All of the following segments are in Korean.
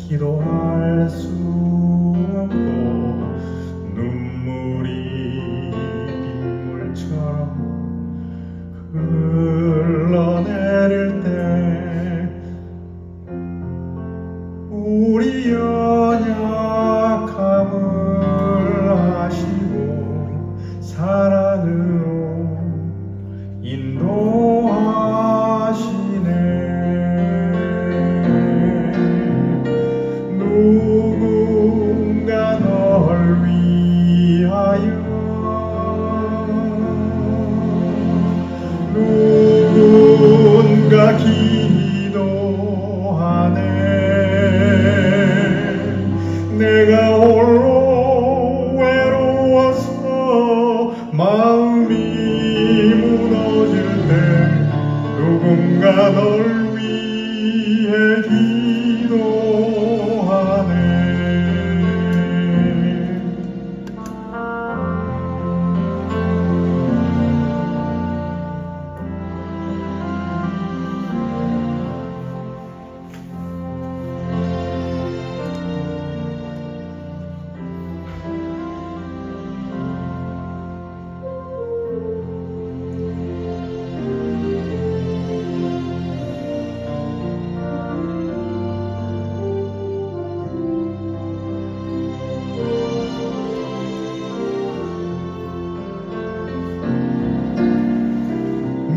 기도할 수 없고 눈물이 빗물처럼 흘러내릴 때 우리 연약함을 아시고 사랑으로 인도하시네. 누군가 널 위하여 누군가 기도하네. 내가 홀로 외로워서 마음이 무너질 때 누군가 널 위해 기도하네.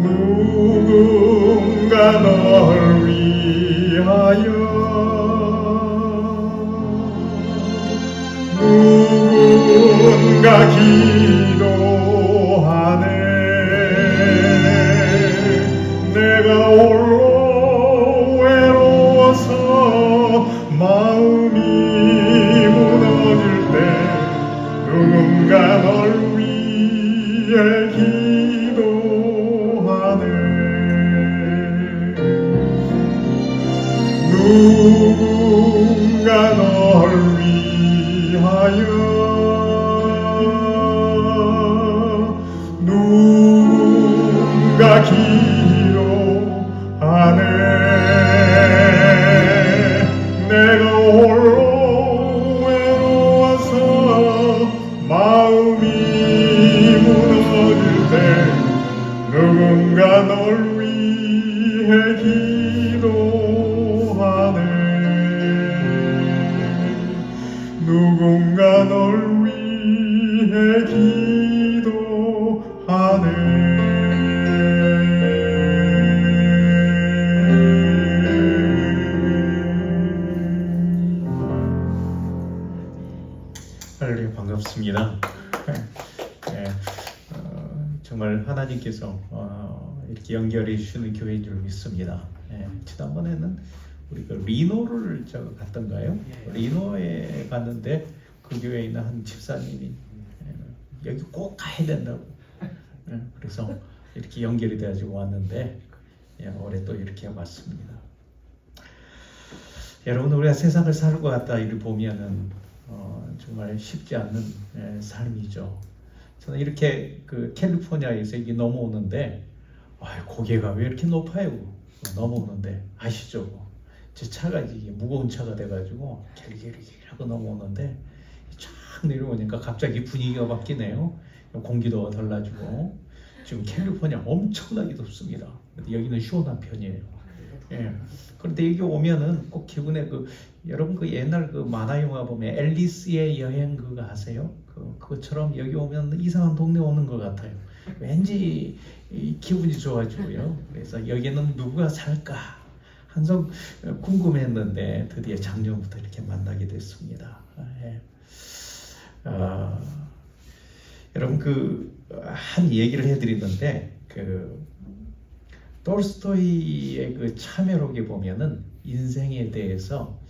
누군가 널 위하여 누군가 기도하네. 내가 홀로 외로워서 마음이 무너질 때 누군가 널 위해 기도하네. 누군가 널 위하여 누군가 기도하네. 내가 홀로 외로워서 마음이 무너질 때 누군가 널 위해 기도하네. 누군가 널 위해 기도하네. 할렐루야, 반갑습니다. 네, 정말 하나님께서 이렇게 연결해 주시는 교회인 줄 믿습니다. 지난번에는 우리가 리노를 갔던가요? 리노에 갔는데 그 교회에 있는 한 집사님이 여기 꼭 가야 된다고. 그래서 이렇게 연결이 돼가지고 왔는데 올해 또 이렇게 왔습니다. 여러분, 우리가 세상을 살고 갔다 이를 보면은 정말 쉽지 않는 삶이죠. 저는 이렇게 그 캘리포니아에서 이게 넘어오는데 고개가 왜 이렇게 높아요? 넘어오는데 아시죠? 제 차가 이게 무거운 차가 돼가지고 갤갤하고 넘어오는데 쫙 내려오니까 갑자기 분위기가 바뀌네요. 공기도 달라지고 지금 캘리포니아 엄청나게 덥습니다. 여기는 시원한 편이에요. 그런데 여기 오면은 꼭 기분에 여러분 옛날 만화 영화 보면 앨리스의 여행 그거 아세요? 그것처럼 여기 오면 이상한 동네 오는 것 같아요. 왠지 기분이 좋아지고요. 그래서 여기는 누가 살까 항상 궁금했는데 드디어 작년부터 이렇게 만나게 됐습니다. 여러분 한 얘기를 해드리는데 톨스토이의 참여록에 보면은 인생에 대해서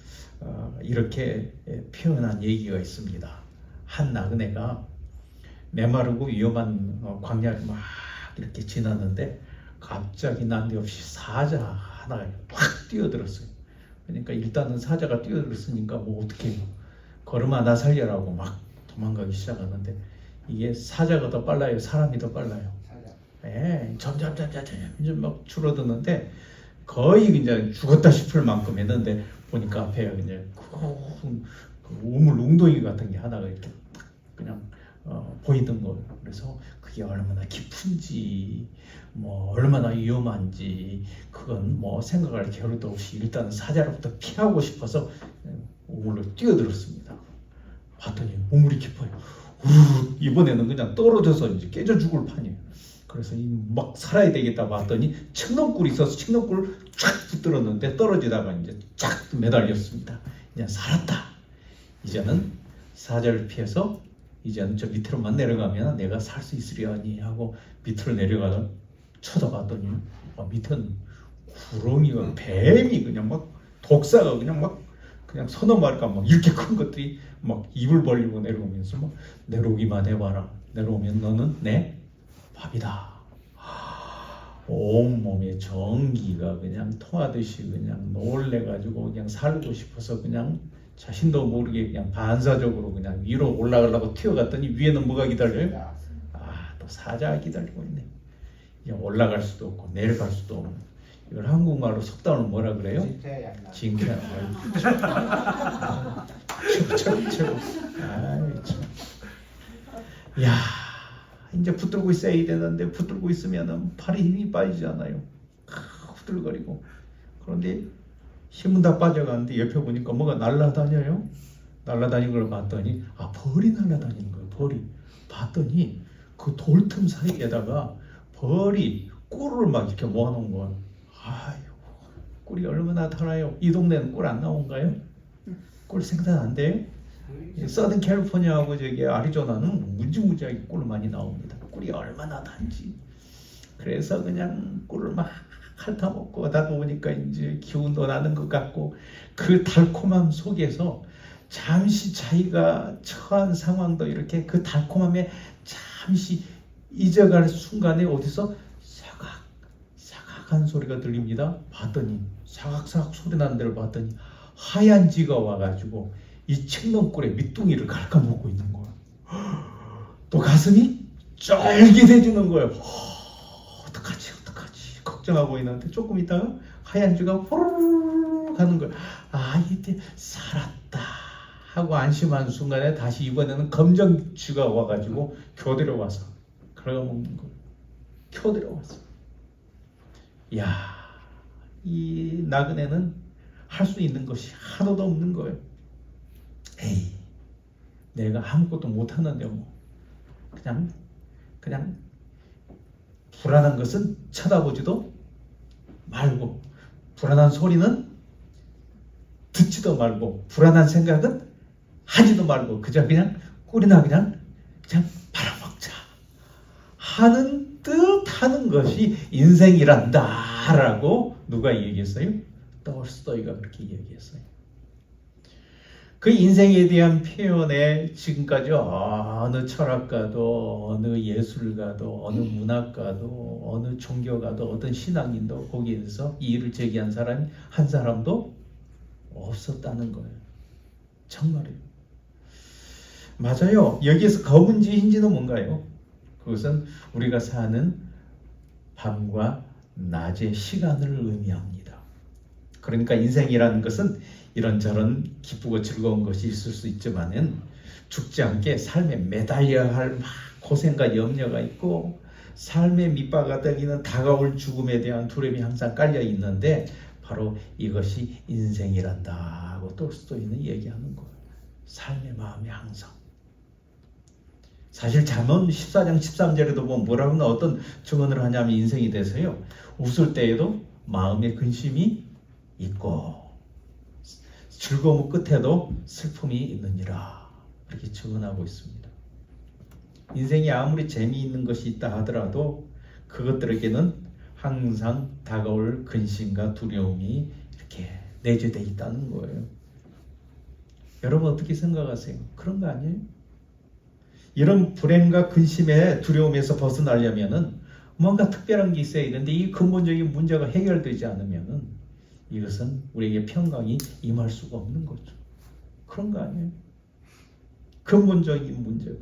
이렇게 표현한 얘기가 있습니다. 한 나그네가 메마르고 위험한 광야를 막 이렇게 지났는데 갑자기 난데없이 사자 하나가 확 뛰어들었어요. 그러니까 일단은 사자가 뛰어들었으니까 뭐 어떻게 해요? 걸음아 나 살려라고 막 도망가기 시작하는데 이게 사자가 더 빨라요? 사람이 더 빨라요? 점점 막 줄어드는데 거의 이제 죽었다 싶을 만큼 했는데 보니까 앞에 이제 큰 우물 웅덩이 같은 게 하나가 이렇게 딱 그냥 보이던 거예요. 그래서 그게 얼마나 깊은지 뭐 얼마나 위험한지 그건 뭐 생각할 겨를도 없이 일단 사자로부터 피하고 싶어서 우물로 뛰어들었습니다. 봤더니 우물이 깊어요. 우르르 이번에는 그냥 떨어져서 이제 깨져 죽을 판이에요. 그래서 막 살아야 되겠다 봤더니 칡렁꿀이 있어서 칡렁꿀을 쫙 붙들었는데 떨어지다가 이제 쫙 매달렸습니다. 그냥 살았다. 이제는 사자를 피해서 이제는 저 밑으로만 내려가면 내가 살 수 있으려니 하고 밑으로 내려가서 쳐다봤더니 밑은 구렁이가 뱀이 그냥 막 독사가 그냥 막 그냥 서너 마리가 막 이렇게 큰 것들이 막 입을 벌리고 내려오면서 막 내려오기만 해봐라. 내려오면 너는 내 밥이다. 온몸에 전기가 그냥 통하듯이 그냥 놀래가지고 그냥 살고 싶어서 그냥 자신도 모르게 그냥 반사적으로 그냥 위로 올라가려고 튀어갔더니 위에는 뭐가 기다려요? 또 사자가 기다리고 있네. 그냥 올라갈 수도 없고 내려갈 수도 없는. 이걸 한국말로 속담을 뭐라 그래요? 징쾌. 최고. 아이 참. 야, 이제 붙들고 있어야 되는데 붙들고 있으면은 팔에 힘이 빠지잖아요. 후들거리고. 그런데 힘은 다 빠져가는데 옆에 보니까 뭐가 날아다녀요. 날아다니는 걸 봤더니 벌이 날아다니는 거예요. 벌이. 봤더니 그 돌틈 사이에다가 벌이 꿀을 막 이렇게 모아놓은 거예요. 아이고, 꿀이 얼마나 달아요. 이 동네는 꿀 안 나온가요? 꿀 생산 안 돼요? 서든 캘리포니아하고 저기 아리조나는 무지무지하게 꿀 많이 나옵니다. 꿀이 얼마나 단지. 그래서 그냥 꿀을 막 핥아먹고 하다 보니까 이제 기운도 나는 것 같고 그 달콤함 속에서 잠시 자기가 처한 상황도 이렇게 그 달콤함에 잠시 잊어갈 순간에 어디서 사각사각한 소리가 들립니다. 봤더니 사각사각 소리 나는 데를 봤더니 하얀 쥐가 와가지고 이 칡렁꿀의 밑둥이를 갉아먹고 있는 거야. 또 가슴이 쫄깃해지는 거예요. 어떡하지 걱정하고 있는데 조금 있다가 하얀 쥐가 호로록 하는 거예요. 이때 살았다 하고 안심한 순간에 다시 이번에는 검정 쥐가 와가지고 교대로 와서 갉아먹는 거예요. 교대로 와서. 이 나그네는 할 수 있는 것이 하나도 없는 거예요. 에이, 내가 아무것도 못하는데 뭐 그냥 불안한 것은 쳐다보지도 말고 불안한 소리는 듣지도 말고 불안한 생각은 하지도 말고 그저 그냥 꿀이나 그냥 팔아먹자 하는 듯 하는 것이 인생이란다 라고 누가 얘기했어요? 톨스토이가 그렇게 얘기했어요. 그 인생에 대한 표현에 지금까지 어느 철학가도 어느 예술가도 어느 문학가도 어느 종교가도 어떤 신앙인도 거기에서 이 일을 제기한 사람이 한 사람도 없었다는 거예요. 정말이에요. 맞아요. 여기에서 검은지 흰지는 뭔가요? 그것은 우리가 사는 밤과 낮의 시간을 의미합니다. 그러니까 인생이라는 것은 이런저런 기쁘고 즐거운 것이 있을 수 있지만은 죽지 않게 삶에 매달려야 할 고생과 염려가 있고 삶의 밑바닥에는 다가올 죽음에 대한 두려움이 항상 깔려 있는데 바로 이것이 인생이란다 하고 톨스토이는 얘기하는 거예요. 삶의 마음이 항상. 사실 잠언 14장 13절에도 보면 뭐라고 하나 어떤 증언을 하냐면 인생이 돼서요. 웃을 때에도 마음의 근심이 있고 즐거움 끝에도 슬픔이 있느니라 이렇게 증언하고 있습니다. 인생이 아무리 재미있는 것이 있다 하더라도 그것들에게는 항상 다가올 근심과 두려움이 이렇게 내재되어 있다는 거예요. 여러분 어떻게 생각하세요? 그런 거 아니에요? 이런 불행과 근심의 두려움에서 벗어나려면은 뭔가 특별한 게 있어야 되는데 이 근본적인 문제가 해결되지 않으면은 이것은 우리에게 평강이 임할 수가 없는 거죠. 그런 거 아니에요? 근본적인 문제가.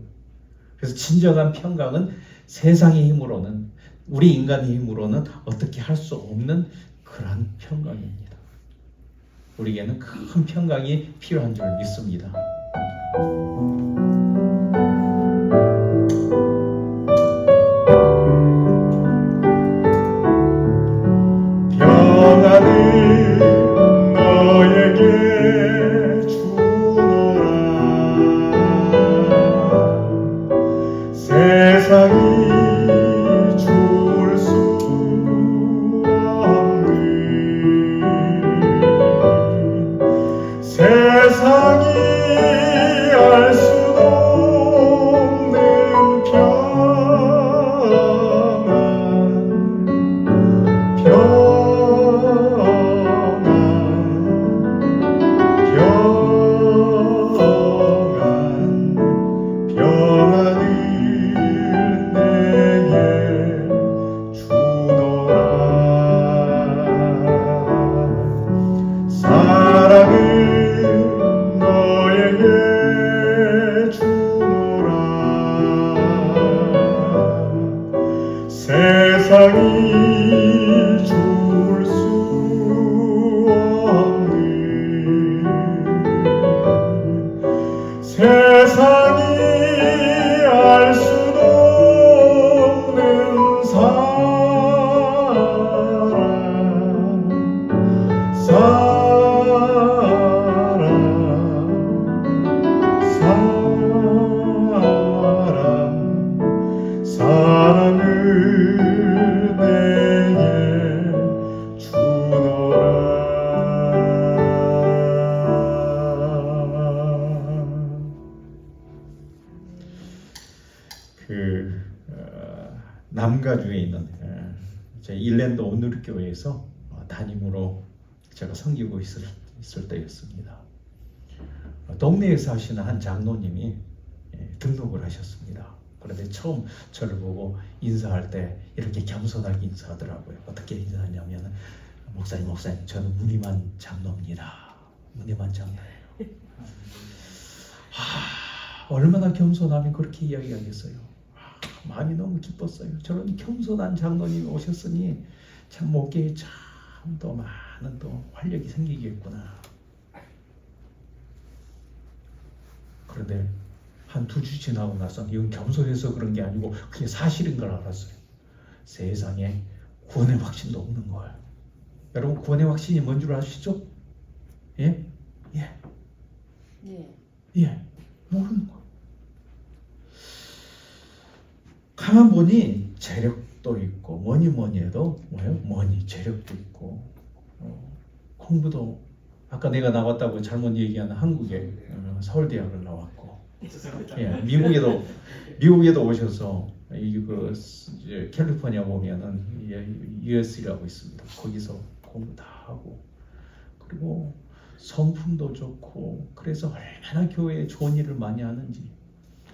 그래서 진정한 평강은 세상의 힘으로는 우리 인간의 힘으로는 어떻게 할 수 없는 그러한 평강입니다. 우리에게는 큰 평강이 필요한 줄 믿습니다. 평안을 너에게 주노라. 세상이 줄 수 없는, 세상이 알 수도 없는 평안을 내게 주노라. 사랑을 너에게 주노라. 세상이 줄 수 없는, 세상이 알 수도 없는 사랑을 내게 주노라. 남가주에 있는 제 일랜드 온누리교회에서 담임으로 제가 섬기고 있을 때였습니다. 동네에서 하시는 한 장로님이 등록을 하셨습니다. 그런데 처음 저를 보고 인사할 때 이렇게 겸손하게 인사하더라고요. 어떻게 인사하냐면, 목사님, 저는 문희만 장로입니다. 문희만 장로예요. 얼마나 겸손하면 그렇게 이야기하겠어요. 마음이 너무 기뻤어요. 저런 겸손한 장로님이 오셨으니 참 목회에 참 더 많은 또 활력이 생기겠구나. 그런데 한 2주 지나고 나서 이건 겸손해서 그런 게 아니고 그게 사실인 걸 알았어요. 세상에 구원의 확신도 없는 거예요. 여러분, 구원의 확신이 뭔 줄 아시죠? 예? 모르는 거예요. 가만 보니 재력도 있고 뭐니 해도 재력도 있고 공부도 아까 내가 나왔다고 잘못 얘기하는 한국에 서울대학을 나왔고, 미국에도 오셔서 이제 캘리포니아 보면은 US라고 있습니다. 거기서 공부 다 하고, 그리고 성품도 좋고, 그래서 얼마나 교회에 좋은 일을 많이 하는지.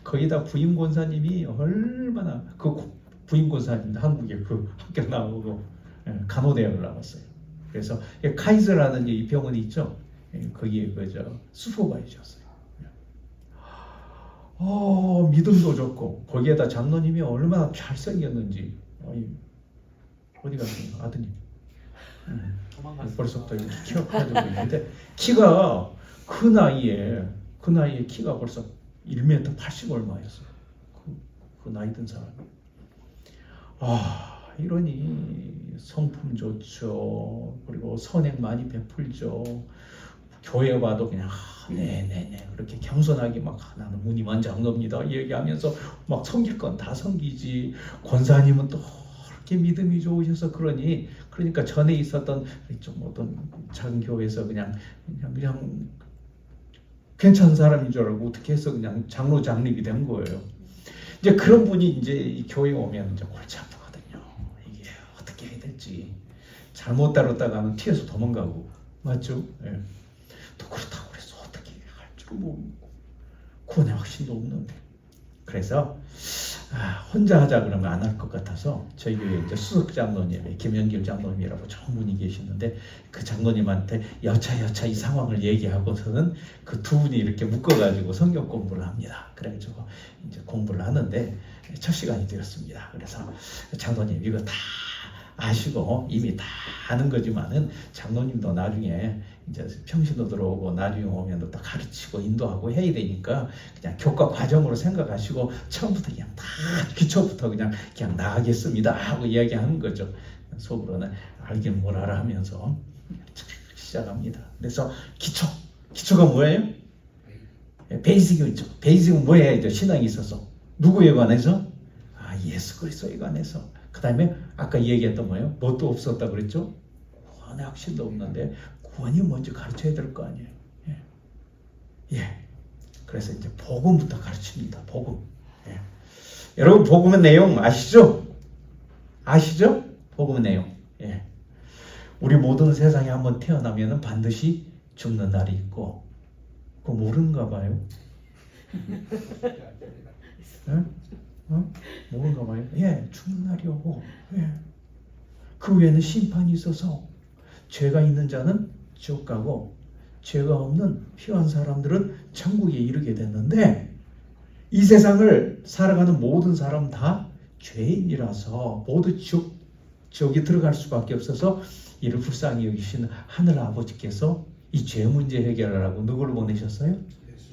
거기다 부임 권사님이 얼마나, 그 부임 권사님 한국에 그 학교 나오고 간호대학을 나왔어요. 그래서 카이저라는 이 병원이 있죠. 거기에 슈퍼바이저였어요. 믿음도 좋고, 거기에다 장로님이 얼마나 잘생겼는지. 어디 갔습니까, 아드님? 벌써부터 이렇게 키가 커지고 있는데, 키가 그 나이에 키가 벌써 1m 80 얼마였어요. 그 나이 든 사람이. 이러니 성품 좋죠. 그리고 선행 많이 베풀죠. 교회 와도 그냥 네네네 그렇게 겸손하게 막 나는 문희만 장로입니다 얘기하면서 막 섬길 건 다 섬기지. 권사님은 또 그렇게 믿음이 좋으셔서 그러니까 전에 있었던 좀 어떤 작은 교회에서 그냥 괜찮은 사람인 줄 알고 어떻게 해서 그냥 장로 장립이 된 거예요. 이제 그런 분이 이제 이 교회에 오면 이제 골치 아프거든요. 이게 어떻게 해야 될지. 잘못 다뤘다가는 튀어서 도망가고, 맞죠? 예. 또 그렇다고 그래서 어떻게 할 줄 모르고 구원의 확신도 없는데. 그래서 혼자 하자 그러면 안 할 것 같아서 저희 교회 이제 수석 장로님, 김영길 장로님이라고 좋은 분이 계시는데, 그 장로님한테 여차 이 상황을 얘기하고서는 그 두 분이 이렇게 묶어가지고 성경 공부를 합니다. 그래가지고 이제 공부를 하는데 첫 시간이 되었습니다. 그래서 장로님 이거 다 아시고 이미 다 아는 거지만은 장로님도 나중에 이제 평신도 들어오고 나중에 오면 또 가르치고 인도하고 해야 되니까 그냥 교과 과정으로 생각하시고 처음부터 그냥 다 기초부터 그냥 나가겠습니다 하고 이야기하는 거죠. 속으로는 알긴 뭘 알아 하면서 시작합니다. 그래서 기초가 뭐예요? 베이직이죠. 베이직은 뭐예요? 신앙이 있어서 누구에 관해서? 예수 그리스도에 관해서. 그 다음에 아까 얘기했던 뭐예요? 뭣도 없었다 그랬죠? 구원의 확신도 없는데 구원이 뭔지 가르쳐야 될 거 아니에요. 예. 그래서 이제 복음부터 가르칩니다. 복음. 예. 여러분 복음의 내용 아시죠? 아시죠? 복음의 내용. 예. 우리 모든 세상에 한번 태어나면은 반드시 죽는 날이 있고, 그거 모르는가 봐요. 예? 모르는가 봐요. 예, 죽는 날이 오고, 예. 그 외에는 심판이 있어서 죄가 있는 자는 지옥 가고 죄가 없는 피한 사람들은 천국에 이르게 됐는데, 이 세상을 살아가는 모든 사람 다 죄인이라서 모두 지옥에 들어갈 수밖에 없어서 이를 불쌍히 여기시는 하늘 아버지께서 이 죄 문제 해결하라고 누구를 보내셨어요?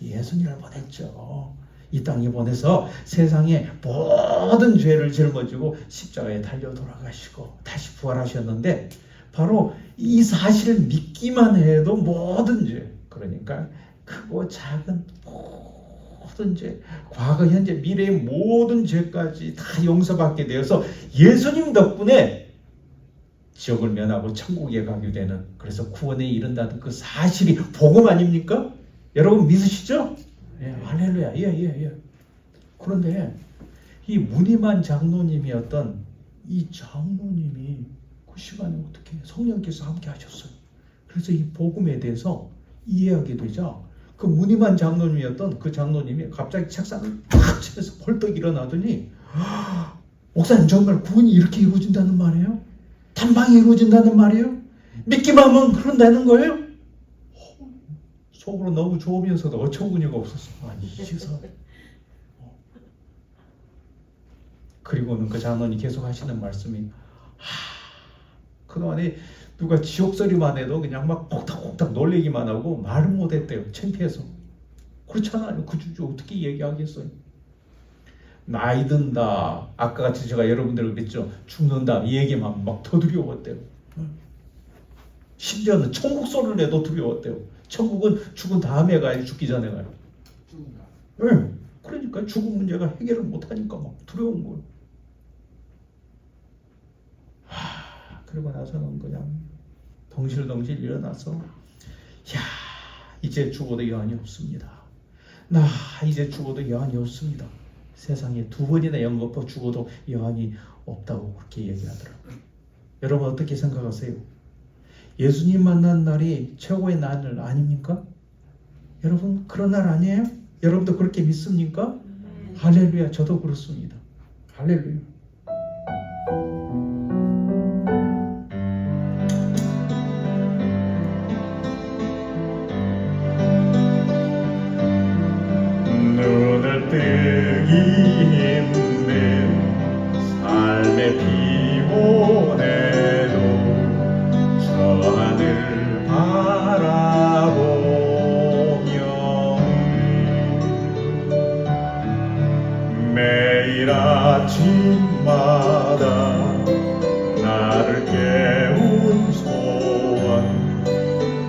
예수님을 보냈죠. 이 땅에 보내서 세상의 모든 죄를 짊어지고 십자가에 달려 돌아가시고 다시 부활하셨는데, 바로 이 사실을 믿기만 해도 모든 죄, 그러니까 크고 작은 모든 죄, 과거, 현재, 미래의 모든 죄까지 다 용서받게 되어서 예수님 덕분에 지옥을 면하고 천국에 가게 되는, 그래서 구원에 이른다는 그 사실이 복음 아닙니까? 여러분 믿으시죠? 예, 할렐루야. 예. 그런데 이 무늬만 장로님이었던 이 장로님이 그 시간에 어떻게 성령께서 함께 하셨어요. 그래서 이 복음에 대해서 이해하게 되자 그 무늬만 장로님이었던 그 장로님이 갑자기 책상을 탁 치면서 벌떡 일어나더니, 목사님 정말 구원이 이렇게 이루어진다는 말이에요? 단방에 이루어진다는 말이에요? 믿기만 하면 그런다는 거예요? 속으로 너무 좋으면서도 어처구니가 없었어. 아니 이 세상. 그리고는 그 장로님 계속 하시는 말씀이, 그동안에 누가 지옥소리만 해도 그냥 막 콕탁콕탁 놀리기만 하고 말을 못했대요. 창피해서. 그렇잖아요. 그 주제 어떻게 얘기하겠어요? 나이 든다, 아까 같이 제가 여러분들 그랬죠, 죽는다, 이 얘기만 막 더 두려웠대요. 심지어는 천국 소리를 내도 두려웠대요. 천국은 죽은 다음에 가야지 죽기 전에 가요. 네. 그러니까 죽음 문제가 해결을 못하니까 막 두려운 거예요. 그러고 나서는 그냥 덩실덩실 일어나서, 이제 죽어도 여한이 없습니다. 나 이제 죽어도 여한이 없습니다. 세상에 두 번이나 연거푸 죽어도 여한이 없다고 그렇게 얘기하더라고요. 여러분 어떻게 생각하세요? 예수님 만난 날이 최고의 날 아닙니까? 여러분 그런 날 아니에요? 여러분도 그렇게 믿습니까? 할렐루야. 저도 그렇습니다. 할렐루야. 눈을 뜨기 힘든 삶의 피곤해도 저 하늘 바라보며 매일 아침마다 나를 깨운 소원,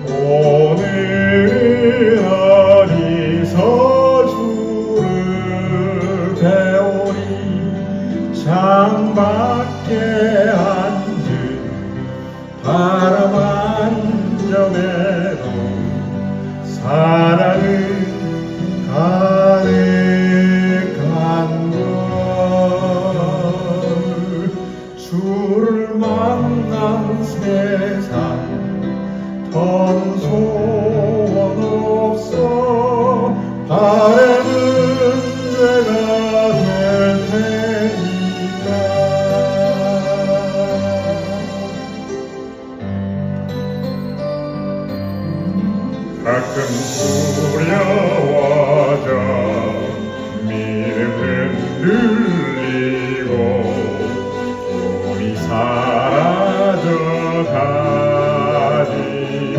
오늘은 어디서 주를 배우리, 창밖에 앉은 바람 한 점에도 사랑은 가득한 걸, 주를 만난 세상 더는 소원 없어, 바람은 내가 될 테니까. 가끔 두려워져 믿음 흔들리고 꿈이 사라져 가지만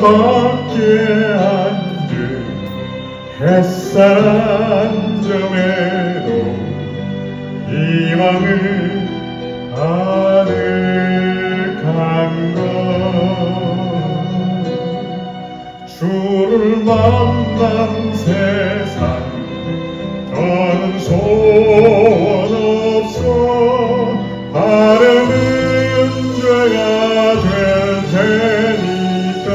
창밖에 앉은 햇살 한 점에도 희망을 가득한 것 주를 만난 세상 더는 소원 없어 바르는 죄가 될 테니까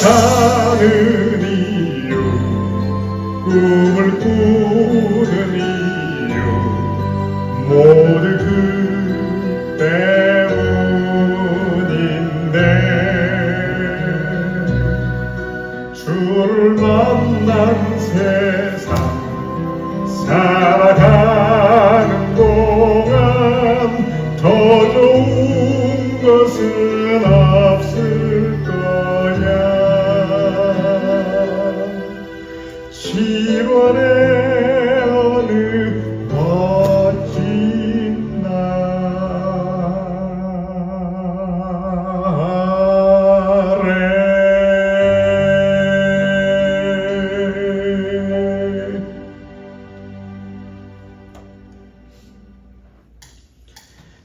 살아가는 이유 꿈을 꾸는 이유 모두 그 때문인데 주를 만난 세상 살아가는 동안 더 좋은 것은 없을 거야 7월의 어느 멋진 날에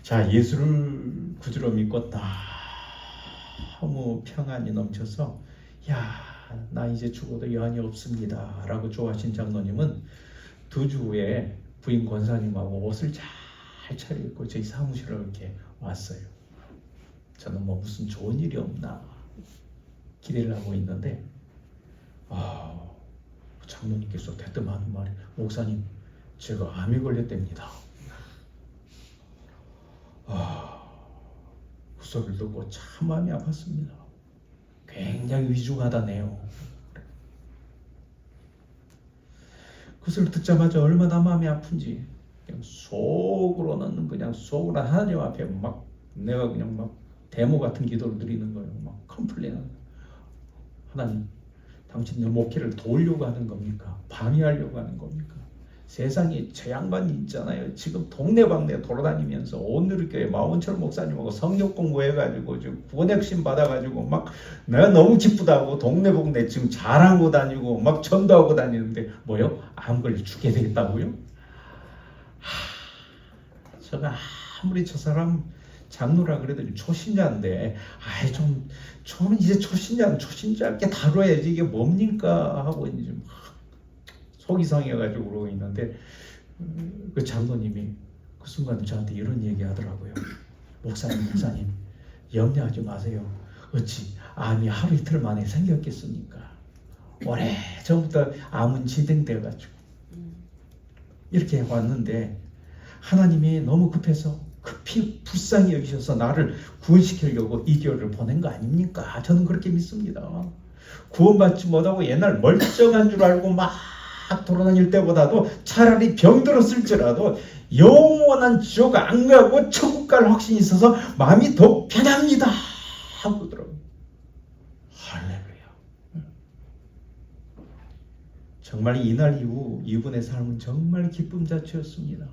자, 예수를 구주로 믿고 너무 평안이 넘쳐서 야, 나 이제 죽어도 여한이 없습니다 라고 좋아하신 장로님은 2주 후에 부인 권사님하고 옷을 잘 차려입고 저희 사무실로 이렇게 왔어요. 저는 뭐 무슨 좋은 일이 없나 기대를 하고 있는데 장로님께서 대뜸 하는 말이 목사님 제가 암이 걸렸답니다. 그 소리를 듣고 참 마음이 아팠습니다. 굉장히 위중하다네요. 그 소리를 듣자마자 얼마나 마음이 아픈지 그냥 속으로는 하나님 앞에 막 내가 그냥 막 데모 같은 기도를 드리는 거예요. 막 컴플레인하는 거예요. 하나님, 당신의 목회를 도우려고 하는 겁니까? 방해하려고 하는 겁니까? 세상에 저 양반이 있잖아요. 지금 동네방네 돌아다니면서 오늘교회 마원철 목사님하고 성경 공부해가지고 지금 구원핵심 받아가지고 막 내가 너무 기쁘다고 동네방네 지금 자랑하고 다니고 막 전도하고 다니는데 뭐요? 암 걸려 죽게 되겠다고요? 제가 아무리 저 사람 장로라 그래도 초신자인데 저는 이제 초신자께 다뤄야지 이게 뭡니까 하고 이제 막 속이 상해가지고 그러고 있는데 그 장로님이 그 순간 저한테 이런 얘기 하더라고요. 목사님 염려하지 마세요. 어찌 암이 하루 이틀 만에 생겼겠습니까? 오래전부터 암은 진행돼가지고 이렇게 왔는데 하나님이 너무 급해서 급히 불쌍히 여기셔서 나를 구원시키려고 이 교회를 보낸 거 아닙니까? 저는 그렇게 믿습니다. 구원받지 못하고 옛날 멀쩡한 줄 알고 막 돌아다닐 때보다도 차라리 병들었을지라도 영원한 지옥 안 가고 천국 갈 확신이 있어서 마음이 더 편합니다 하고 그러더라고요. 할렐루야. 정말 이날 이후 이분의 삶은 정말 기쁨 자체였습니다.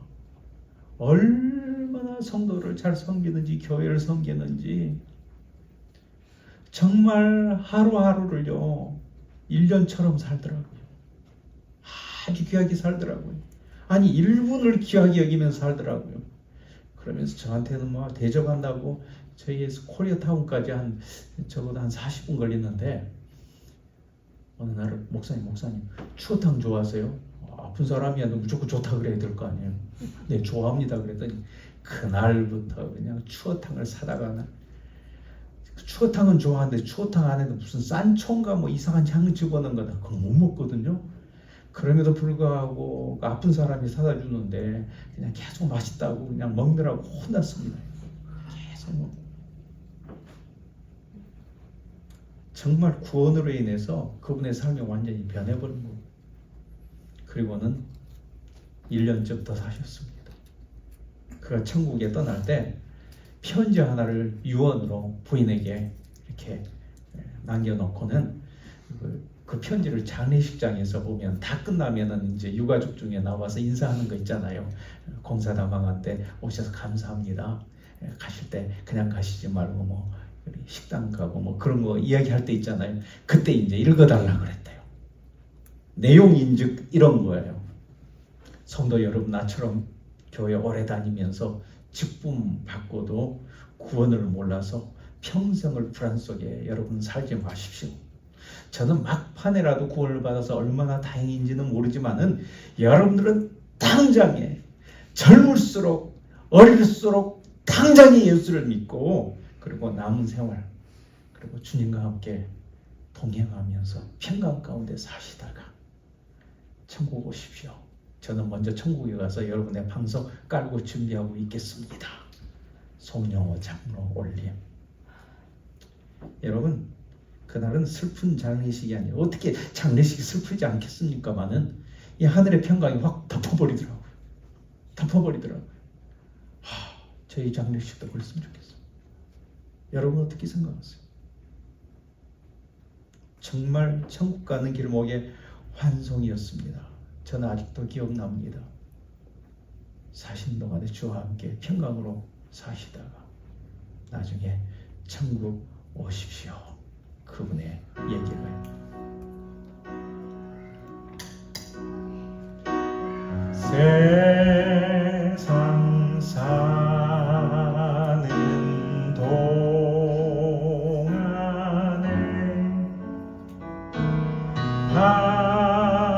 얼마나 성도를 잘 섬기는지 교회를 섬기는지 정말 하루하루를요 1년처럼 살더라고요. 아주 귀하게 살더라고요. 아니 1분을 귀하게 여기면서 살더라고요. 그러면서 저한테는 뭐 대접한다고 저희에서 코리아타운까지 적어도 한 40분 걸리는데 어느 날 목사님 추어탕 좋아하세요? 아픈 사람이야 무조건 좋다 그래야 될 거 아니에요. 네 좋아합니다 그랬더니 그날부터 그냥 추어탕을 사다가 추어탕은 좋아하는데 추어탕 안에는 무슨 싼총과 뭐 이상한 향을 집어넣은 거다 그거 못 먹거든요. 그럼에도 불구하고 아픈 사람이 사다 주는데 그냥 계속 맛있다고 그냥 먹느라고 혼났습니다. 계속 먹고. 정말 구원으로 인해서 그분의 삶이 완전히 변해버린 거예요. 그리고는 1년쯤 더 사셨습니다. 그가 천국에 떠날 때 편지 하나를 유언으로 부인에게 이렇게 남겨놓고는 그 편지를 장례식장에서 보면 다 끝나면은 이제 유가족 중에 나와서 인사하는 거 있잖아요. 공사다방한 때 오셔서 감사합니다. 가실 때 그냥 가시지 말고 뭐 식당 가고 뭐 그런 거 이야기할 때 있잖아요. 그때 이제 읽어달라 그랬대요. 내용인즉 이런 거예요. 성도 여러분, 나처럼 교회 오래 다니면서 직분 받고도 구원을 몰라서 평생을 불안 속에 여러분 살지 마십시오. 저는 막판에라도 구원을 받아서 얼마나 다행인지는 모르지만은 여러분들은 당장에 젊을수록 어릴수록 당장에 예수를 믿고 그리고 남은 생활 그리고 주님과 함께 동행하면서 평강 가운데 사시다가 천국 오십시오. 저는 먼저 천국에 가서 여러분의 방석 깔고 준비하고 있겠습니다. 송영호 장로 올림. 여러분, 그날은 슬픈 장례식이 아니에요. 어떻게 장례식이 슬프지 않겠습니까마는 이 하늘의 평강이 확 덮어버리더라고요. 저희 장례식도 그랬으면 좋겠어요. 여러분 어떻게 생각하세요? 정말 천국 가는 길목의 환송이었습니다. 저는 아직도 기억납니다. 사신 동안에 주와 함께 평강으로 사시다가 나중에 천국 오십시오. 그분의 얘기를 세상 사는 동안에 나와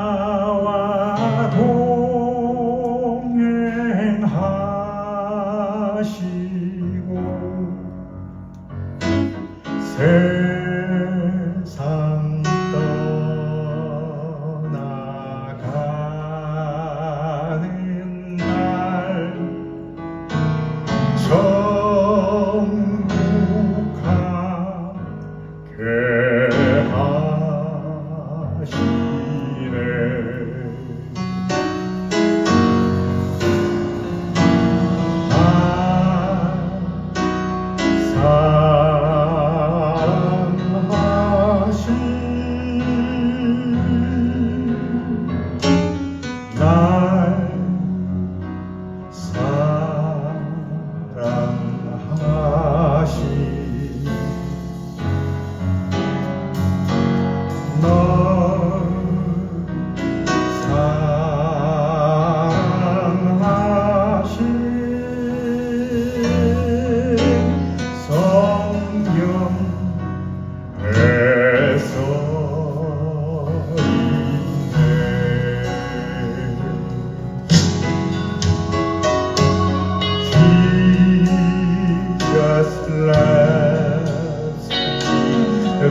동행하시고 세상 떠나가는 날 천국 함께 하시네.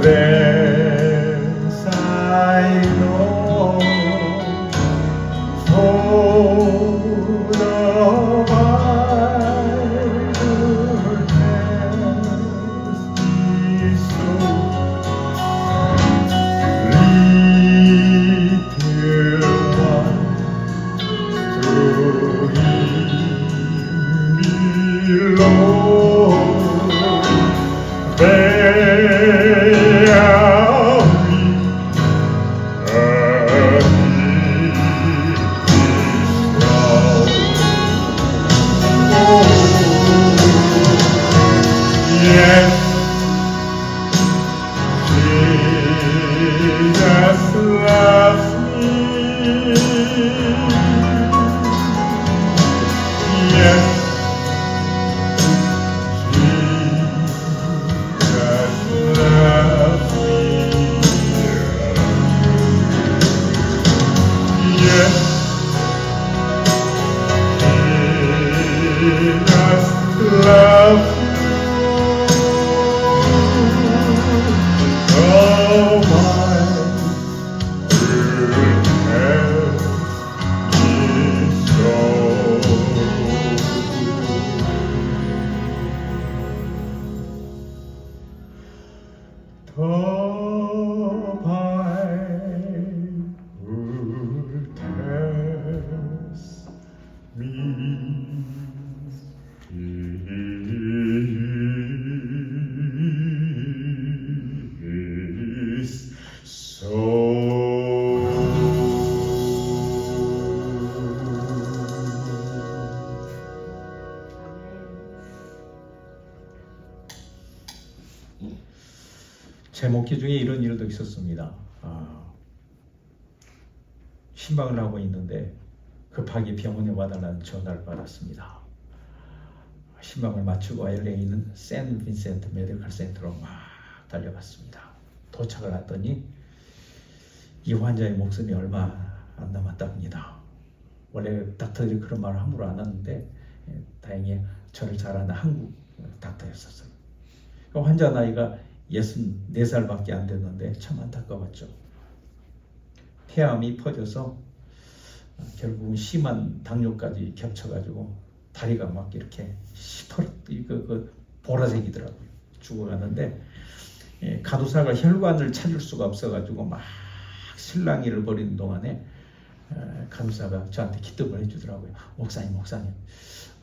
Yes, I know for the Bible tells me so. Little one to him belong. They are weak and he is strong. Oh, yes, Jesus loves me. Yes. Love you, oh my goodness. 제 목회 중에 이런 일도 있었습니다. 신방을 하고 있는데 급하게 병원에 와달라는 전화를 받았습니다. 신방을 마치고 LA에 있는 샌 빈센트 메디컬 센터로 막 달려갔습니다. 도착을 했더니 이 환자의 목숨이 얼마 안 남았답니다. 원래 닥터들이 그런 말을 함부로 안 하는데 다행히 저를 잘 아는 한국 닥터였었어요. 환자 나이가 64살밖에 안 됐는데 참 안타까웠죠. 폐암이 퍼져서 결국은 심한 당뇨까지 겹쳐가지고 다리가 막 이렇게 시퍼렇 보라색이더라고요. 죽어가는데 간호사가 혈관을 찾을 수가 없어가지고 막 실랑이를 벌이는 동안에 간호사가 저한테 기특을 해주더라고요. 목사님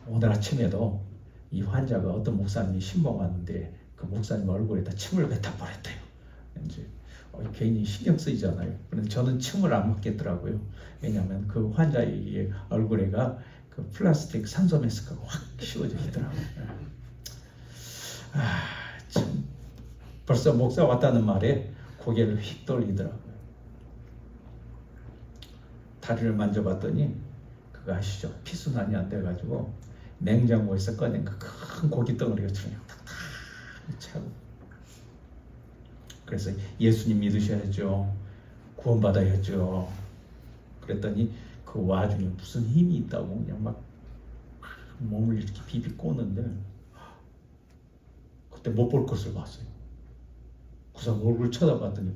오늘 아침에도 이 환자가 어떤 목사님이 신방 왔는데 그 목사님 얼굴에다 침을 뱉어버렸대요. 이제 괜히 신경 쓰이잖아요. 그런데 저는 침을 안 맞겠더라고요. 왜냐하면 그 환자의 얼굴에가 그 플라스틱 산소 마스크가 확 씌워져 있더라고요. 참 벌써 목사 왔다는 말에 고개를 휙 돌리더라고요. 다리를 만져봤더니 그거 아시죠? 피순환이 안 돼가지고 냉장고에서 꺼낸 그 큰 고기 덩어리가 그냥 탁탁 차고. 그래서 예수님 믿으셔야죠. 구원받아야죠. 그랬더니 그 와중에 무슨 힘이 있다고 그냥 막 몸을 이렇게 비비 꼬는데 그때 못 볼 것을 봤어요. 그 사람 얼굴 쳐다봤더니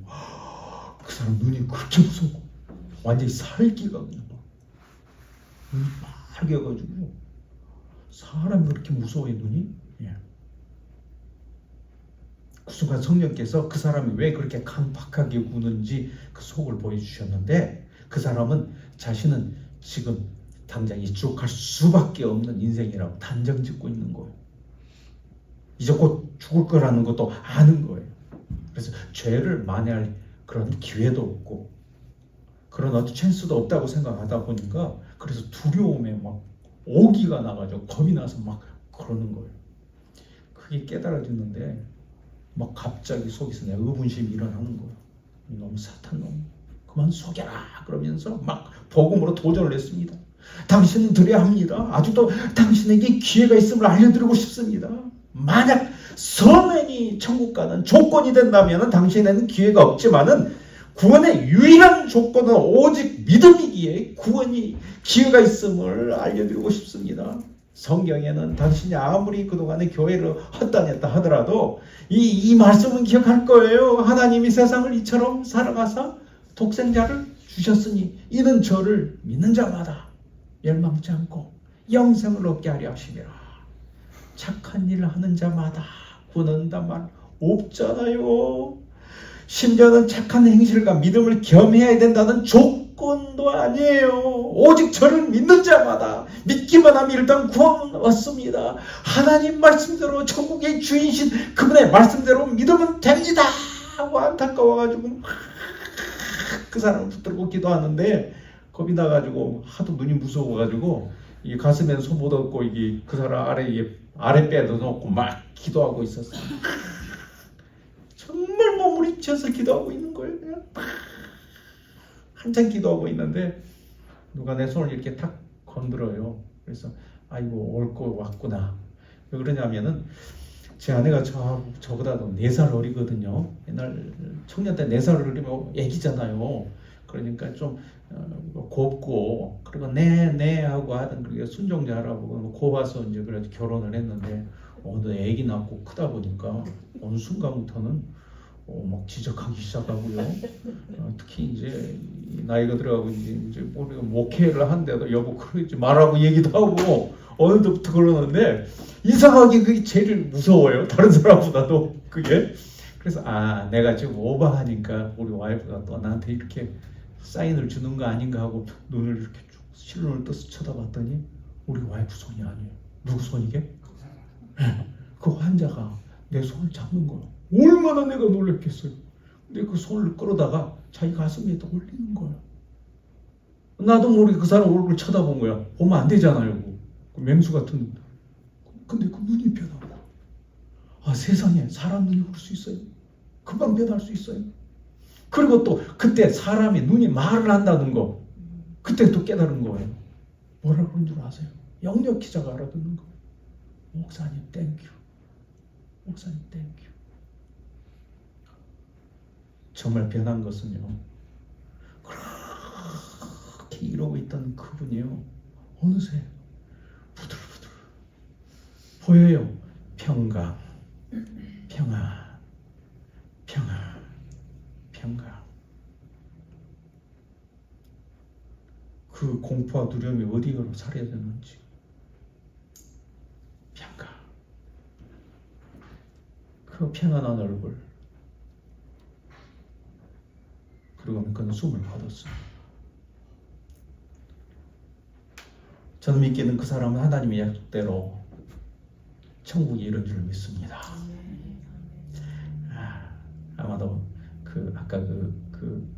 그 사람 눈이 그렇게 무서워. 완전히 살기가 그냥 막 눈이 빨개가지고 사람이 그렇게 무서워요 눈이. 그 순간 성령께서 그 사람이 왜 그렇게 강팍하게 우는지 그 속을 보여주셨는데 그 사람은 자신은 지금 당장 이쪽할 수밖에 없는 인생이라고 단정짓고 있는 거예요. 이제 곧 죽을 거라는 것도 아는 거예요. 그래서 죄를 만회할 그런 기회도 없고 그런 어떤 찬스도 없다고 생각하다 보니까 그래서 두려움에 막 오기가 나가지고 겁이 나서 막 그러는 거예요. 그게 깨달아지는데 막 갑자기 속에서 내 의문심이 일어나는 거예요. 이놈 사탄놈 그만 속여라 그러면서 막 복음으로 도전을 했습니다. 당신은 드려야 합니다. 아직도 당신에게 기회가 있음을 알려드리고 싶습니다. 만약 선행이 천국 가는 조건이 된다면 당신에는 기회가 없지만은 구원의 유일한 조건은 오직 믿음이기에 구원이 기회가 있음을 알려드리고 싶습니다. 성경에는 당신이 아무리 그동안에 교회를 헛다녔다 하더라도 이 말씀은 기억할 거예요. 하나님이 세상을 이처럼 사랑하사 독생자를 주셨으니 이는 저를 믿는 자마다 멸망치 않고 영생을 얻게 하려 하심이라. 착한 일을 하는 자마다 구원 얻는단 말 없잖아요. 심지어는 착한 행실과 믿음을 겸해야 된다는 조건도 아니에요. 오직 저를 믿는 자마다 믿기만 하면 일단 구원 얻습니다. 하나님 말씀대로 천국의 주인이신 그분의 말씀대로 믿으면 됩니다 하고 안타까워가지고 그 사람을 붙들고 기도하는데 겁이 나가지고 하도 눈이 무서워가지고 이 가슴에 손 못 얹고 이게 그 사람 아랫배에도 놓고 막 기도하고 있었어요. 정말 몸부림쳐서 기도하고 있는 거예요. 그냥 한참 기도하고 있는데 누가 내 손을 이렇게 탁 건드려요. 그래서 아이고 올 거 왔구나. 왜 그러냐면은 제 아내가 저보다도 4살 어리거든요. 옛날 청년 때 4살 어리면 애기잖아요. 그러니까 좀 곱고 그리고 네 하고 하던 그게 순종자라고 곱아서 이제 그래서 결혼을 했는데 어느 애기 낳고 크다 보니까 어느 순간부터는 막 지적하기 시작하고요. 특히 이제 나이가 들어가고 이제 우리가 목회를 한데도 여보 그러지 말라고 얘기도 하고 어느 때부터 그러는데 이상하게 그게 제일 무서워요. 다른 사람보다도 그게. 그래서 내가 지금 오버하니까 우리 와이프가 또 나한테 이렇게 사인을 주는 거 아닌가 하고 눈을 이렇게 쭉 실눈을 떠서 쳐다봤더니 우리 와이프 손이 아니에요. 누구 손이게? 그 환자가 내 손을 잡는 거야. 얼마나 내가 놀랐겠어요. 근데 그 손을 끌어다가 자기 가슴에다 올리는 거야. 나도 모르게 그 사람 얼굴 쳐다본 거야. 보면 안 되잖아요. 그 맹수 같은. 근데 그 눈이 변하고 세상에 사람 눈이 볼 수 있어요. 금방 변할 수 있어요. 그리고 또 그때 사람이 눈이 말을 한다는 거, 그때 또 깨달은 거예요. 뭐라 그런 줄 아세요? 영역 기자가 알아듣는 거. 목사님 땡큐. 목사님 땡큐. 정말 변한 것은요, 그렇게 이러고 있던 그분이요, 어느새 부들부들 보여요. 평강, 평안, 평안, 평강. 그 공포와 두려움이 어디로 사려졌는지. 평강. 그 평안한 얼굴. 그리고는 그는 숨을 거뒀어요. 저는 믿기는 그 사람은 하나님의 약속대로 천국이 이른 줄 믿습니다. 아마도 아까 그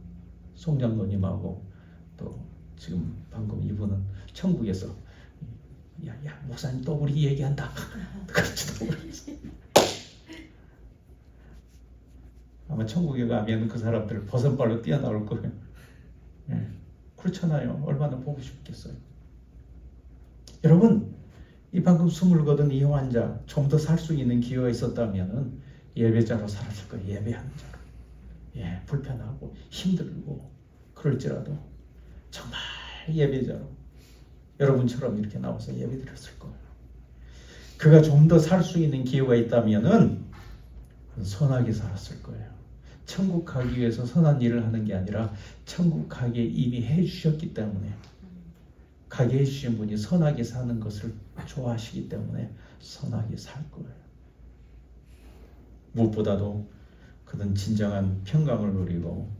송장로님하고 또 지금 방금 이분은 천국에서 야 목사님 또 우리 얘기한다. 그렇지도 모르겠어요. 아마 천국에 가면 그 사람들 버선발로 뛰어나올 거예요. 예, 그렇잖아요. 얼마나 보고 싶겠어요. 여러분, 이 방금 숨을 거둔 이 환자 좀 더 살 수 있는 기회가 있었다면 예배자로 살았을 거예요. 예배하는 자로. 예, 불편하고 힘들고 그럴지라도 정말 예배자로 여러분처럼 이렇게 나와서 예배 드렸을 거예요. 그가 좀 더 살 수 있는 기회가 있다면 선하게 살았을 거예요. 천국 가기 위해서 선한 일을 하는 게 아니라 천국 가기에 이미 해주셨기 때문에, 가게 해주신 분이 선하게 사는 것을 좋아하시기 때문에 선하게 살 거예요. 무엇보다도 그는 진정한 평강을 누리고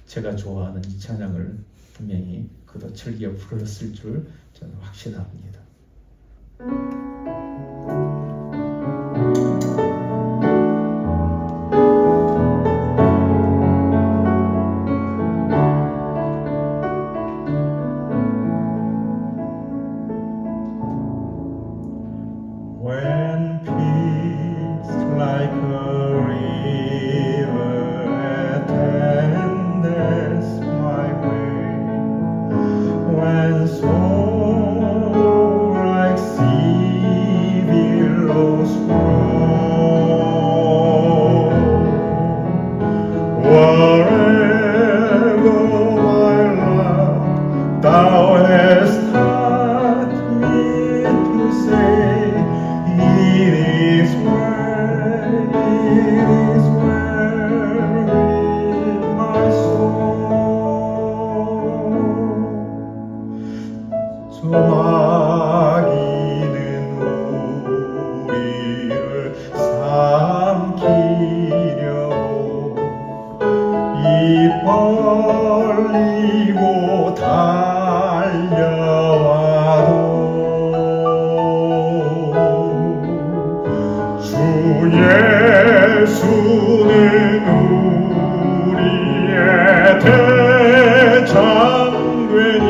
제가 좋아하는 이 찬양을 분명히 그도 즐겨 부르셨을 줄 저는 확신합니다. When peace like a river attendeth my way, when sorrow like sea billows roll, wherever my love thou hast taught me to say, it is well with my soul. 소망이는 우리를 삼키려고 입 벌리고 달려와도 주 예수는 우리의 대장되니